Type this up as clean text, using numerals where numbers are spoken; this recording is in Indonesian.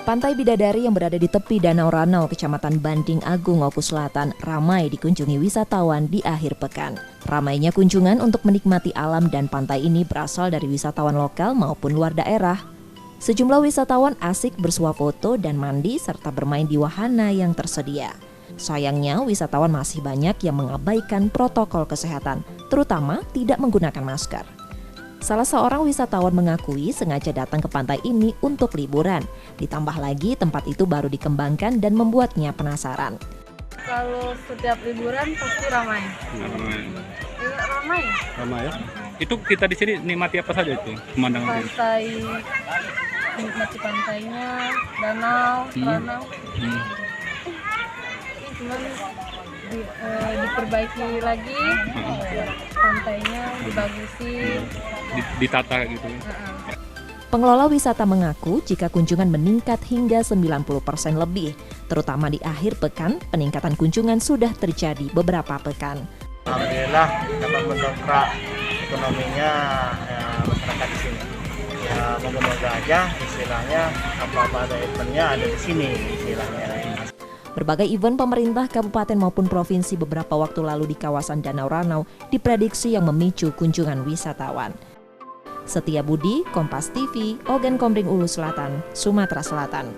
Pantai Bidadari yang berada di tepi Danau Ranau, Kecamatan Banding Agung, Oku Selatan, ramai dikunjungi wisatawan di akhir pekan. Ramainya kunjungan untuk menikmati alam dan pantai ini berasal dari wisatawan lokal maupun luar daerah. Sejumlah wisatawan asik bersuah foto dan mandi serta bermain di wahana yang tersedia. Sayangnya, wisatawan masih banyak yang mengabaikan protokol kesehatan, terutama tidak menggunakan masker. Salah seorang wisatawan mengakui sengaja datang ke pantai ini untuk liburan. Ditambah lagi tempat itu baru dikembangkan dan membuatnya penasaran. Kalau setiap liburan pasti ramai. Ramai. Ramai ya. Itu kita di sini nikmati apa saja itu pemandangan ini? Pantai, nikmati pantainya, danau, ranau. Cuman diperbaiki lagi, pantainya dibagusin. Ditata gitu. Pengelola wisata mengaku jika kunjungan meningkat hingga 90% lebih, terutama di akhir pekan, peningkatan kunjungan sudah terjadi beberapa pekan. Alhamdulillah dapat mendongkrak ekonominya masyarakat di sini. Ya moga-moga aja istilahnya apa-apa ada eventnya ada di sini istilahnya. Berbagai event pemerintah kabupaten maupun provinsi beberapa waktu lalu di kawasan Danau Ranau diprediksi yang memicu kunjungan wisatawan. Setia Budi, Kompas TV, Ogan Komering Ulu Selatan, Sumatera Selatan.